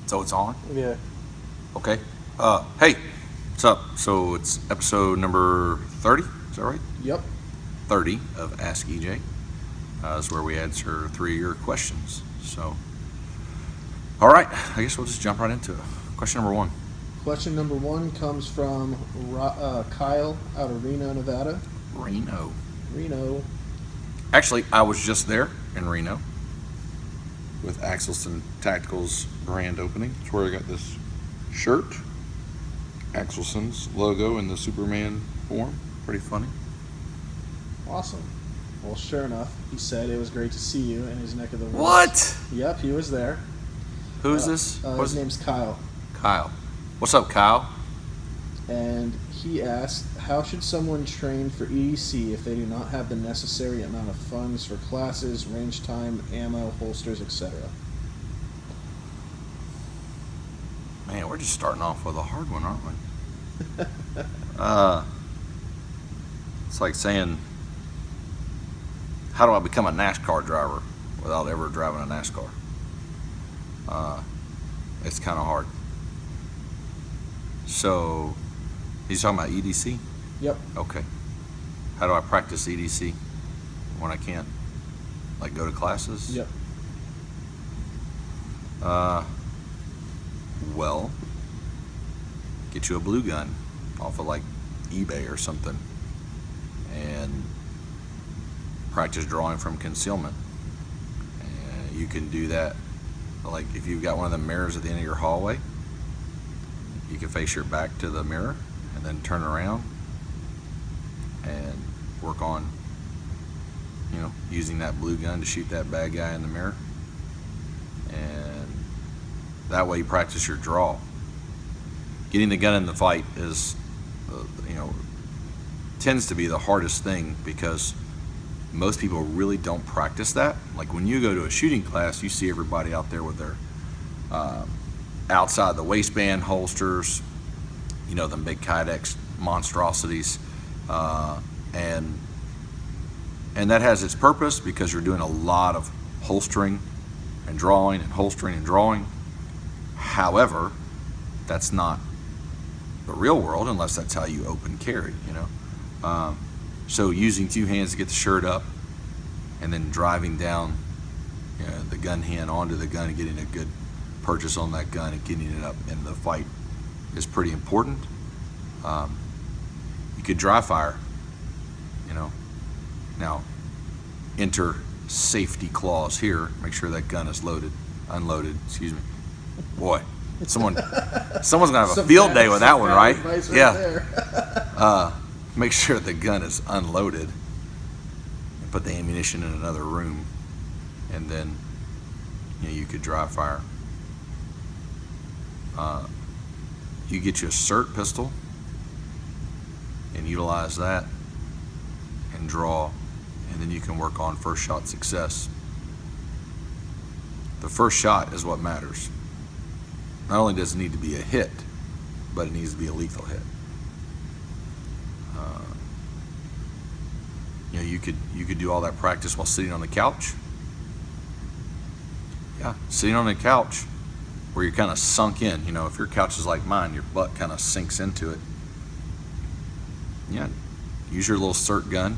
So it's on? Yeah. Okay. Hey, what's up? So it's episode number 30, is that right? Yep. 30 of Ask EJ. Is where we answer 3 of your questions. So, all right, I guess we'll just jump right into it. Question number 1. Question number 1 comes from Kyle out of Reno, Nevada. Reno. Reno. Actually, I was just there in Reno with Axelson Tactical's grand opening. It's where I got this shirt, Axelson's logo in the Superman form. Pretty funny. Awesome. Well, sure enough, he said it was great to see you in his neck of the woods. What? Yep, he was there. Who's this? His name's Kyle. Kyle. What's up, Kyle? And he asked, how should someone train for EDC if they do not have the necessary amount of funds for classes, range time, ammo, holsters, etc.? Man, we're just starting off with a hard one, aren't we? It's like saying, how do I become a NASCAR driver without ever driving a NASCAR? It's kind of hard. So, he's talking about EDC? Yep. Okay. How do I practice EDC when I can't, like, go to classes? Yep. Well, get you a blue gun off of, like, eBay or something and practice drawing from concealment. And you can do that, like, if you've got one of the mirrors at the end of your hallway, you can face your back to the mirror and then turn around and work on, using that blue gun to shoot that bad guy in the mirror. And that way you practice your draw. Getting the gun in the fight is, tends to be the hardest thing because most people really don't practice that. Like when you go to a shooting class, you see everybody out there with their outside the waistband holsters, them big Kydex monstrosities, and that has its purpose because you're doing a lot of holstering and drawing and holstering and drawing. However, that's not the real world unless that's how you open carry, So using two hands to get the shirt up and then driving down the gun hand onto the gun and getting a good purchase on that gun and getting it up in the fight is pretty important. You could dry fire, Now, enter safety clause here. Make sure that gun is unloaded. Excuse me. Boy, someone's gonna have a field day with that one, right? Yeah. Make sure the gun is unloaded and put the ammunition in another room, and then you could dry fire. You get you a SIRT pistol and utilize that and draw, and then you can work on first shot success. The first shot is what matters. Not only does it need to be a hit, but it needs to be a lethal hit. You could do all that practice while sitting on the couch. Yeah, sitting on the couch where you're kind of sunk in. If your couch is like mine, your butt kind of sinks into it. Yeah, use your little SIRT gun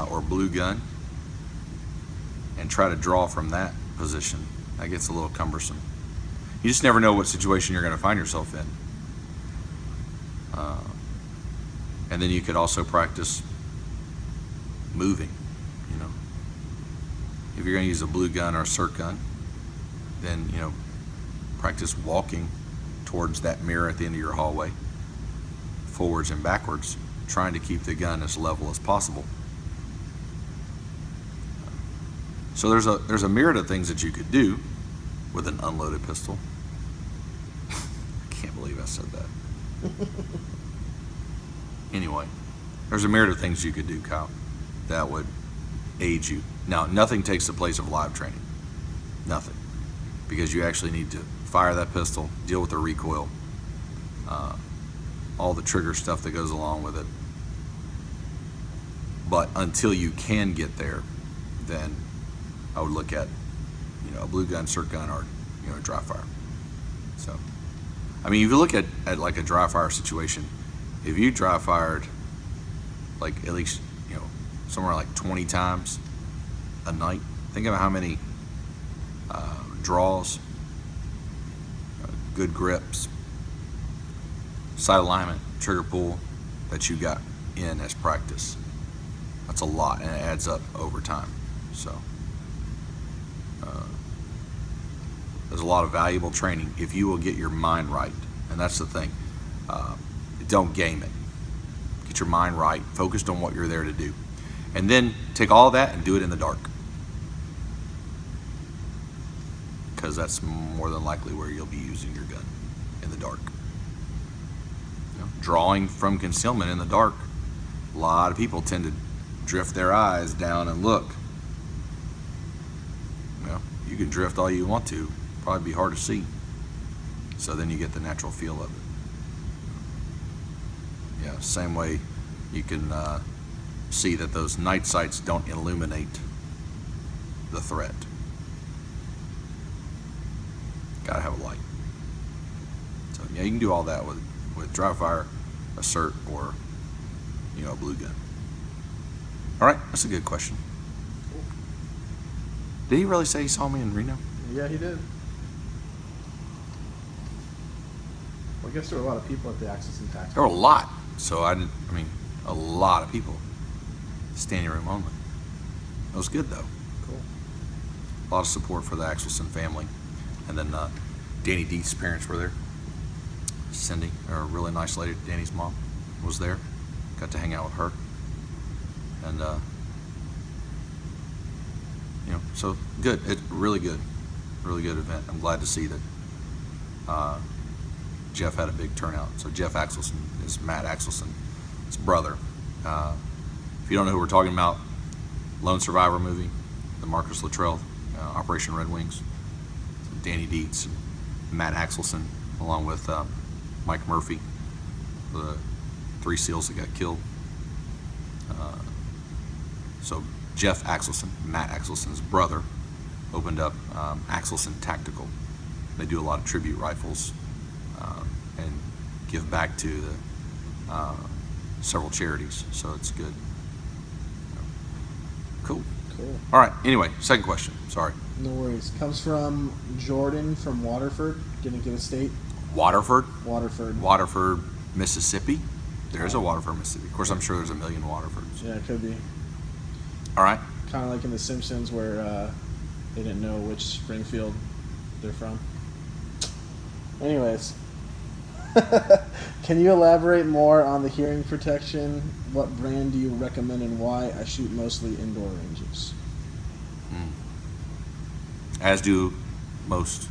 or blue gun and try to draw from that position. That gets a little cumbersome. You just never know what situation you're going to find yourself in. And then you could also practice moving. If you're going to use a blue gun or a SIRT gun, then practice walking towards that mirror at the end of your hallway, forwards and backwards, trying to keep the gun as level as possible. So there's a myriad of things that you could do with an unloaded pistol. I can't believe I said that. Anyway, there's a myriad of things you could do, Kyle, that would aid you. Now, nothing takes the place of live training. Nothing. Because you actually need to fire that pistol, deal with the recoil, all the trigger stuff that goes along with it. But until you can get there, then I would look at, a blue gun, SIRT gun, or, dry fire. So, I mean, if you look at like a dry fire situation, if you dry fired like at least, somewhere like 20 times a night, think about how many draws, good grips, sight alignment, trigger pull that you got in as practice. That's a lot, and it adds up over time. So there's a lot of valuable training if you will get your mind right, and that's the thing. Don't game it. Get your mind right, focused on what you're there to do, and then take all that and do it in the dark, because that's more than likely where you'll be using your gun, in the dark. Drawing from concealment in the dark, a lot of people tend to drift their eyes down and look. You can drift all you want to, probably be hard to see. So then you get the natural feel of it. Yeah, same way you can see that those night sights don't illuminate the threat. Gotta have a light. So yeah, you can do all that with dry fire, assert, or a blue gun. All right, that's a good question. Cool. Did he really say he saw me in Reno? Yeah, he did. Well, I guess there were a lot of people at the Axelson Tactical. There were a lot. So a lot of people. Standing room only. It was good though. Cool. A lot of support for the Axelson family. And then Danny Deeth's parents were there. Cindy, a really nice lady, Danny's mom, was there. Got to hang out with her. And so good. It's really good event. I'm glad to see that Jeff had a big turnout. So Jeff Axelson is Matt Axelson's brother. If you don't know who we're talking about, Lone Survivor movie, the Marcus Luttrell, Operation Red Wings, Danny Dietz, and Matt Axelson, along with Mike Murphy, the 3 SEALs that got killed. So Jeff Axelson, Matt Axelson's brother, opened up Axelson Tactical. They do a lot of tribute rifles and give back to the several charities, so it's good. Cool. All right, anyway, second question. Sorry. No worries. Comes from Jordan from Waterford. Didn't give a state. Waterford, Mississippi. There's a Waterford, Mississippi. Of course, I'm sure there's a million Waterfords. Yeah, it could be. All right. Kind of like in The Simpsons where they didn't know which Springfield they're from. Anyways. Can you elaborate more on the hearing protection? What brand do you recommend and why? I shoot mostly indoor ranges. As do most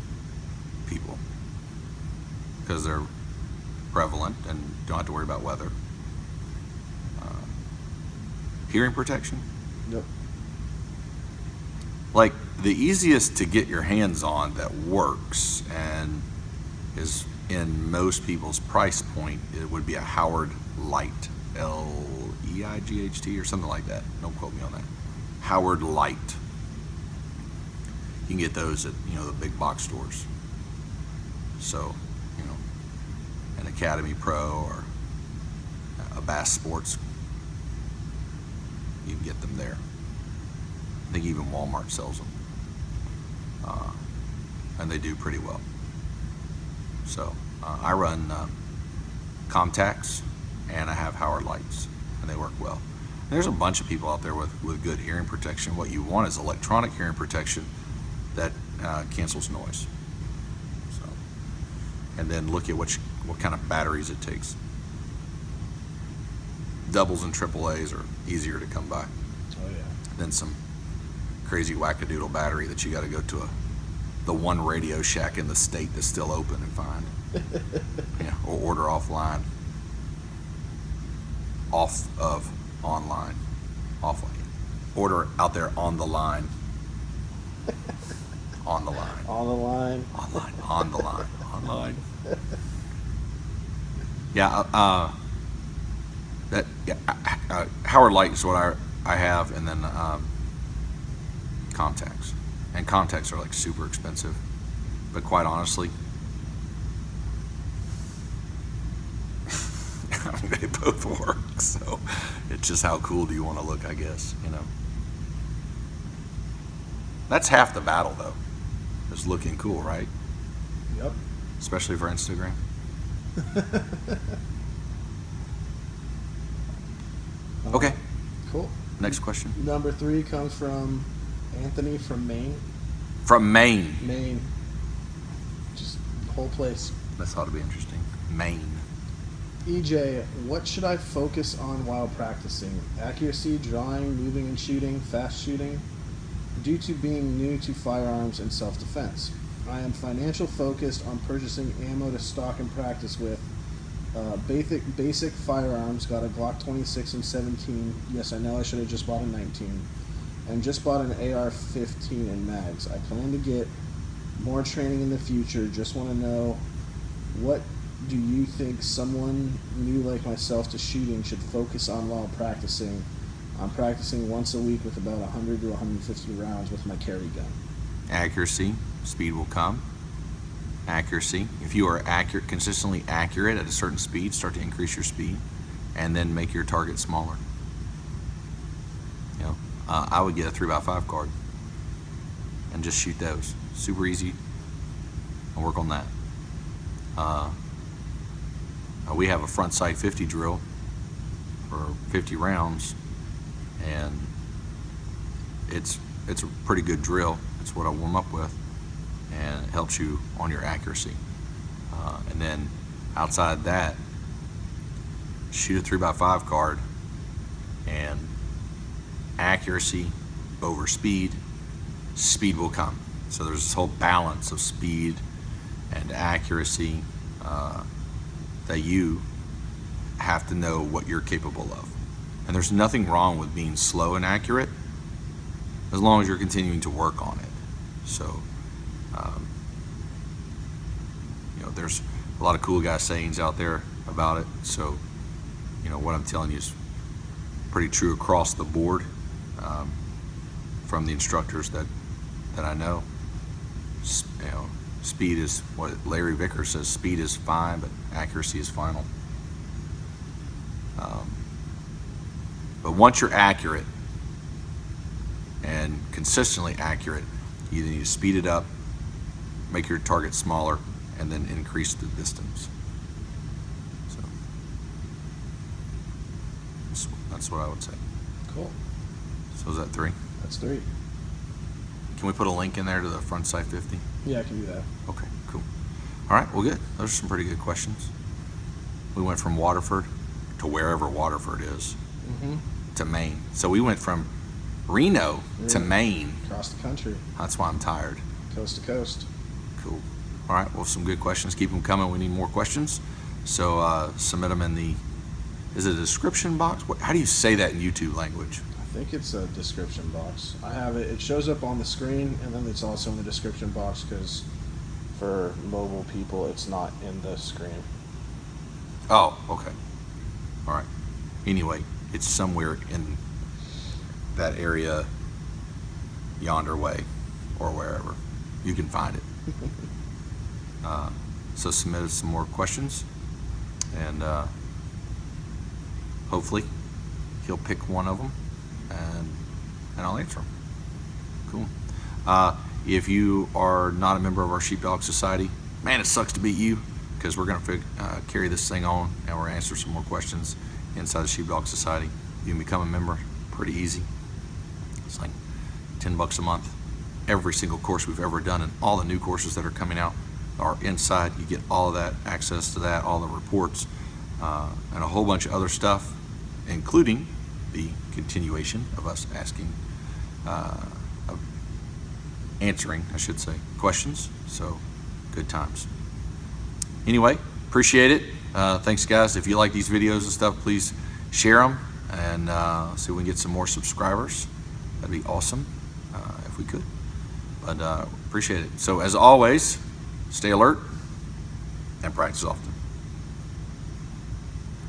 people, because they're prevalent and don't have to worry about weather. Hearing protection? Yep. Like the easiest to get your hands on that works and is in most people's price point, it would be a Howard Light, Leight or something like that. Don't quote me on that. Howard Light. You can get those at the big box stores. So an Academy Pro or a Bass Sports, you can get them there. I think even Walmart sells them, and they do pretty well. So I run Comtacs, and I have Howard Lights, and they work well. And there's a bunch of people out there with good hearing protection. What you want is electronic hearing protection that cancels noise. So, and then look at what kind of batteries it takes. Doubles and AAAs are easier to come by. Oh yeah. Than some crazy wackadoodle battery that you got to go to the one Radio Shack in the state that's still open and find. Yeah, or order offline. Online. Order out there on the line. On the line. On the line. Online. On the line. Online. Yeah. Howard Light is what I have, and then Comtacs. And Comtacs are like super expensive, but quite honestly, They both work. So it's just how cool do you want to look, I guess, you know. That's half the battle, though, is looking cool, right? Yep. Especially for Instagram. Okay, Cool. next question. Number 3 comes from Anthony from Maine. From Maine. Maine. Just whole place. That's ought to be interesting. Maine. EJ, what should I focus on while practicing? Accuracy, drawing, moving and shooting, fast shooting? Due to being new to firearms and self-defense, I am financial focused on purchasing ammo to stock and practice with. Basic firearms, got a Glock 26 and 17. Yes, I know I should have just bought a 19. And just bought an AR-15 and mags. I plan to get more training in the future. Just want to know, what do you think someone new like myself to shooting should focus on while practicing? I'm practicing once a week with about 100 to 150 rounds with my carry gun. Accuracy, speed will come. Accuracy. If you are accurate, consistently accurate at a certain speed, start to increase your speed, and then make your target smaller. You know, I would get a 3x5 card and just shoot those. Super easy. I'll work on that. We have a front sight 50 drill for 50 rounds, and it's a pretty good drill. It's what I warm up with, and it helps you on your accuracy. And then outside that, shoot a 3x5 card, and accuracy over speed, speed will come. So there's this whole balance of speed and accuracy that you have to know what you're capable of. And there's nothing wrong with being slow and accurate as long as you're continuing to work on it. So, you know, there's a lot of cool guy sayings out there about it. So, you know, what I'm telling you is pretty true across the board from the instructors that I know. You know, speed is what Larry Vickers says, speed is fine, but accuracy is final. But once you're accurate and consistently accurate, you either need to speed it up, make your target smaller, and then increase the distance. So that's what I would say. Cool. So is that 3? That's 3. Can we put a link in there to the front sight 50? Yeah, I can do that. Okay, cool. All right, well, good. Those are some pretty good questions. We went from Waterford to wherever Waterford is, to Maine. So we went from Reno to Maine. Across the country. That's why I'm tired. Coast to coast. Cool. All right, well, some good questions. Keep them coming. We need more questions. So submit them in the, is it a description box? How do you say that in YouTube language? I think it's a description box. I have it. It shows up on the screen, and then it's also in the description box because for mobile people, it's not in the screen. Oh, okay. All right. Anyway, it's somewhere in that area, yonder way, or wherever. You can find it. So submit us some more questions, and hopefully he'll pick one of them, and I'll answer them. Cool. If you are not a member of our Sheepdog Society, man, it sucks to beat you, because we're going to carry this thing on, and we're going to answer some more questions inside the Sheepdog Society. You can become a member pretty easy. It's like $10 a month. Every single course we've ever done and all the new courses that are coming out are inside. You get all of that, access to that, all the reports, and a whole bunch of other stuff, including the continuation of us answering, I should say, questions. So good times. Anyway, appreciate it. Thanks, guys. If you like these videos and stuff, please share them, and see if we can get some more subscribers. That'd be awesome if we could. But appreciate it. So as always, stay alert and practice often.